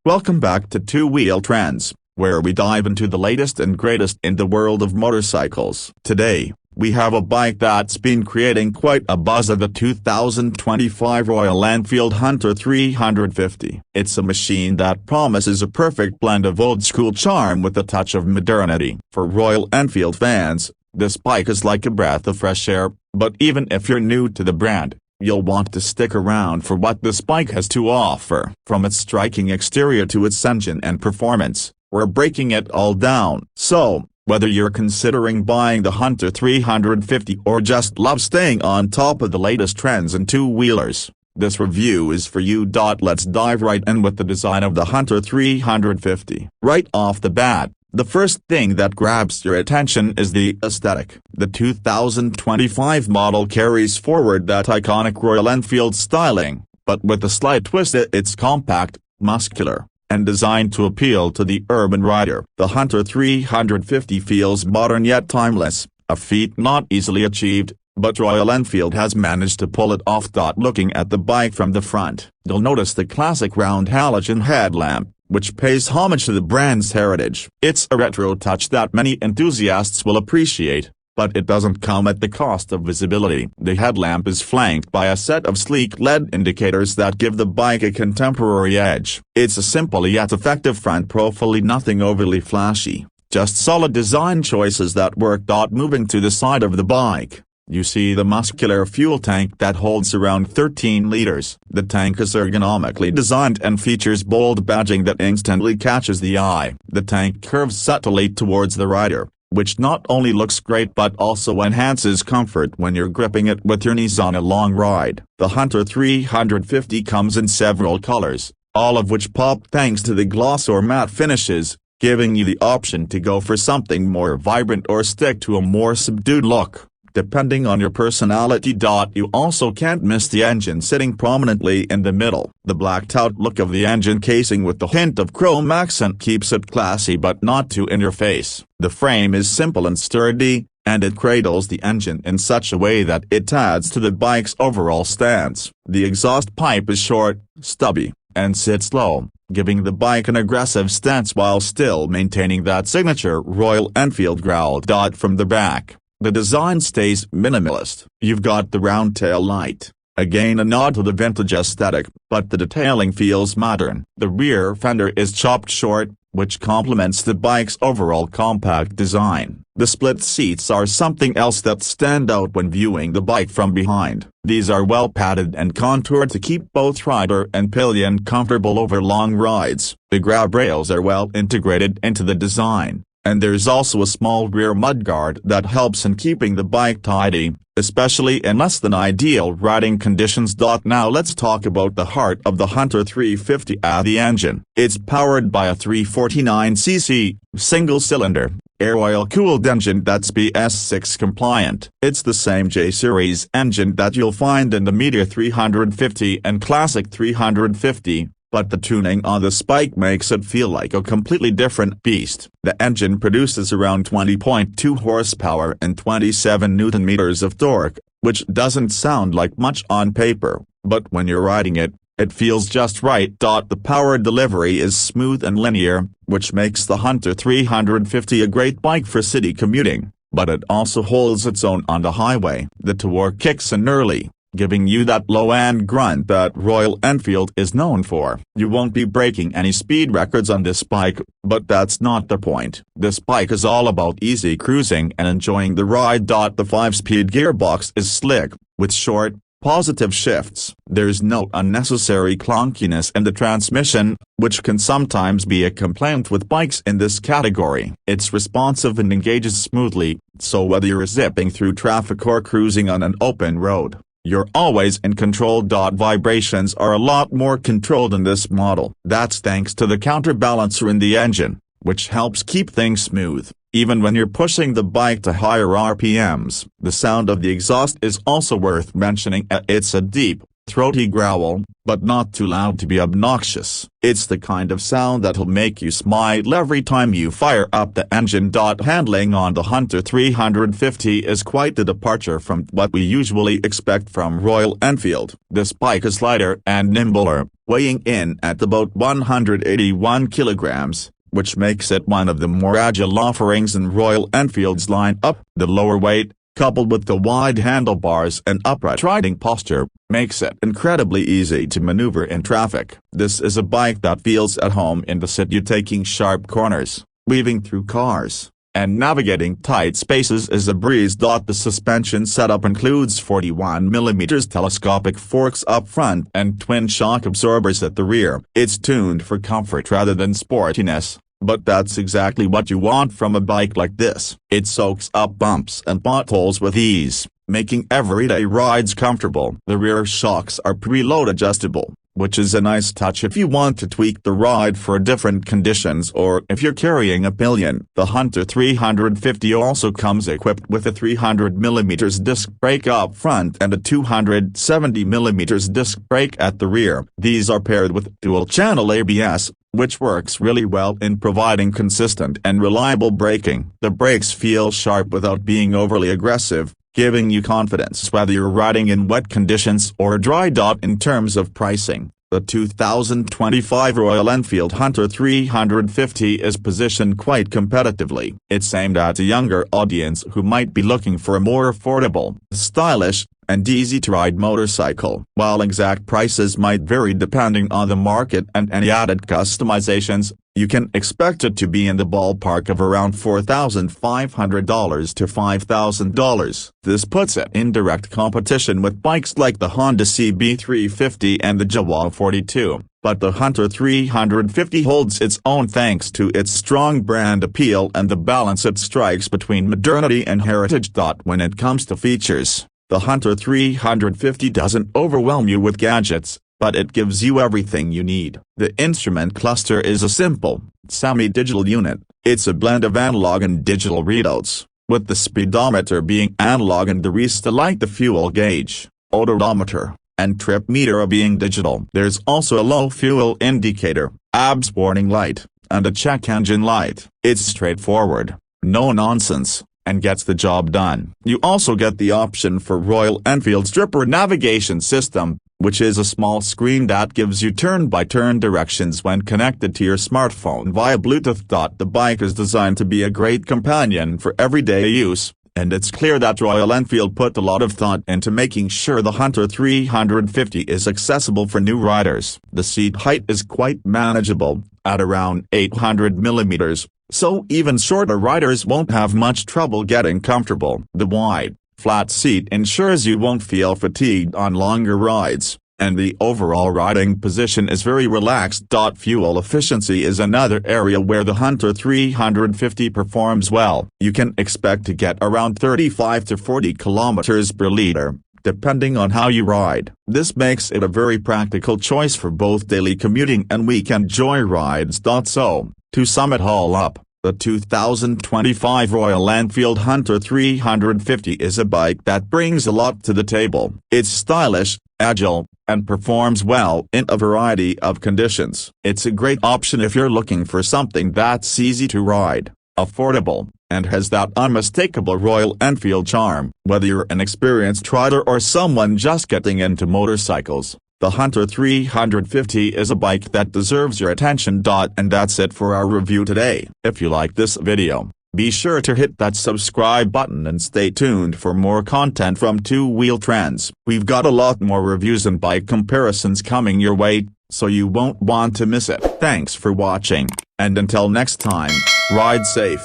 Welcome back to Two Wheel Trends, where we dive into the latest and greatest in the world of motorcycles. Today, we have a bike that's been creating quite a buzz, of the 2025 Royal Enfield Hunter 350. It's a machine that promises a perfect blend of old-school charm with a touch of modernity. For Royal Enfield fans, this bike is like a breath of fresh air, but even if you're new to the brand, you'll want to stick around for what this bike has to offer. From its striking exterior to its engine and performance, we're breaking it all down. So, whether you're considering buying the Hunter 350 or just love staying on top of the latest trends in two-wheelers, this review is for you. Let's dive right in with the design of the Hunter 350. Right off the bat, the first thing that grabs your attention is the aesthetic. The 2025 model carries forward that iconic Royal Enfield styling, but with a slight twist. It's compact, muscular, and designed to appeal to the urban rider. The Hunter 350 feels modern yet timeless, a feat not easily achieved, but Royal Enfield has managed to pull it off. Looking at the bike from the front, you'll notice the classic round halogen headlamp, which pays homage to the brand's heritage. It's a retro touch that many enthusiasts will appreciate, but it doesn't come at the cost of visibility. The headlamp is flanked by a set of sleek LED indicators that give the bike a contemporary edge. It's a simple yet effective front profile, nothing overly flashy, just solid design choices that work. Moving to the side of the bike, you see the muscular fuel tank that holds around 13 liters. The tank is ergonomically designed and features bold badging that instantly catches the eye. The tank curves subtly towards the rider, which not only looks great but also enhances comfort when you're gripping it with your knees on a long ride. The Hunter 350 comes in several colors, all of which pop thanks to the gloss or matte finishes, giving you the option to go for something more vibrant or stick to a more subdued look, depending on your personality. You also can't miss the engine sitting prominently in the middle. The blacked-out look of the engine casing with the hint of chrome accent keeps it classy but not too in your face. The frame is simple and sturdy, and it cradles the engine in such a way that it adds to the bike's overall stance. The exhaust pipe is short, stubby, and sits low, giving the bike an aggressive stance while still maintaining that signature Royal Enfield growl. From the back, the design stays minimalist. You've got the round tail light, again a nod to the vintage aesthetic, but the detailing feels modern. The rear fender is chopped short, which complements the bike's overall compact design. The split seats are something else that stand out when viewing the bike from behind. These are well padded and contoured to keep both rider and pillion comfortable over long rides. The grab rails are well integrated into the design, and there's also a small rear mudguard that helps in keeping the bike tidy, especially in less than ideal riding conditions. Now let's talk about the heart of the Hunter 350, the engine. It's powered by a 349cc, single-cylinder, air-oil-cooled engine that's BS6 compliant. It's the same J-Series engine that you'll find in the Meteor 350 and Classic 350. But the tuning on this bike makes it feel like a completely different beast. The engine produces around 20.2 horsepower and 27 Nm of torque, which doesn't sound like much on paper, but when you're riding it, it feels just right. The power delivery is smooth and linear, which makes the Hunter 350 a great bike for city commuting, but it also holds its own on the highway. The torque kicks in early, giving you that low-end grunt that Royal Enfield is known for. You won't be breaking any speed records on this bike, but that's not the point. This bike is all about easy cruising and enjoying the ride. The 5-speed gearbox is slick, with short, positive shifts. There's no unnecessary clunkiness in the transmission, which can sometimes be a complaint with bikes in this category. It's responsive and engages smoothly, so whether you're zipping through traffic or cruising on an open road, you're always in control. Vibrations are a lot more controlled in this model. That's thanks to the counterbalancer in the engine, which helps keep things smooth, even when you're pushing the bike to higher RPMs. The sound of the exhaust is also worth mentioning. It's a deep, throaty growl, but not too loud to be obnoxious. It's the kind of sound that'll make you smile every time you fire up the engine. Handling on the Hunter 350 is quite the departure from what we usually expect from Royal Enfield. This bike is lighter and nimbler, weighing in at about 181 kilograms, which makes it one of the more agile offerings in Royal Enfield's lineup. The lower weight, coupled with the wide handlebars and upright riding posture, makes it incredibly easy to maneuver in traffic. This is a bike that feels at home in the city, taking sharp corners, weaving through cars, and navigating tight spaces is a breeze. The suspension setup includes 41mm telescopic forks up front and twin shock absorbers at the rear. It's tuned for comfort rather than sportiness, but that's exactly what you want from a bike like this. It soaks up bumps and potholes with ease, making everyday rides comfortable. The rear shocks are preload adjustable, which is a nice touch if you want to tweak the ride for different conditions or if you're carrying a pillion. The Hunter 350 also comes equipped with a 300mm disc brake up front and a 270mm disc brake at the rear. These are paired with dual-channel ABS, which works really well in providing consistent and reliable braking. The brakes feel sharp without being overly aggressive, giving you confidence whether you're riding in wet conditions or dry. In terms of pricing, the 2025 Royal Enfield Hunter 350 is positioned quite competitively. It's aimed at a younger audience who might be looking for a more affordable, stylish, and easy-to-ride motorcycle. While exact prices might vary depending on the market and any added customizations, you can expect it to be in the ballpark of around $4,500 to $5,000. This puts it in direct competition with bikes like the Honda CB350 and the Jawa 42. But the Hunter 350 holds its own thanks to its strong brand appeal and the balance it strikes between modernity and heritage. When it comes to features, the Hunter 350 doesn't overwhelm you with gadgets, but it gives you everything you need. The instrument cluster is a simple, semi-digital unit. It's a blend of analog and digital readouts, with the speedometer being analog and the rest the fuel gauge, odometer, and trip meter being digital. There's also a low fuel indicator, ABS warning light, and a check engine light. It's straightforward, no nonsense, and gets the job done. You also get the option for Royal Enfield's Tripper navigation system, which is a small screen that gives you turn-by-turn directions when connected to your smartphone via Bluetooth. The bike is designed to be a great companion for everyday use, and it's clear that Royal Enfield put a lot of thought into making sure the Hunter 350 is accessible for new riders. The seat height is quite manageable, at around 800mm, so even shorter riders won't have much trouble getting comfortable. The wide, flat seat ensures you won't feel fatigued on longer rides, and the overall riding position is very relaxed. Fuel efficiency is another area where the Hunter 350 performs well. You can expect to get around 35 to 40 kilometers per liter, depending on how you ride. This makes it a very practical choice for both daily commuting and weekend joy rides. So, to sum it all up, the 2025 Royal Enfield Hunter 350 is a bike that brings a lot to the table. It's stylish, agile, and performs well in a variety of conditions. It's a great option if you're looking for something that's easy to ride, affordable, and has that unmistakable Royal Enfield charm. Whether you're an experienced rider or someone just getting into motorcycles, the Hunter 350 is a bike that deserves your attention. And that's it for our review today. If you like this video, be sure to hit that subscribe button and stay tuned for more content from Two Wheel Trends. We've got a lot more reviews and bike comparisons coming your way, so you won't want to miss it. Thanks for watching, and until next time, ride safe.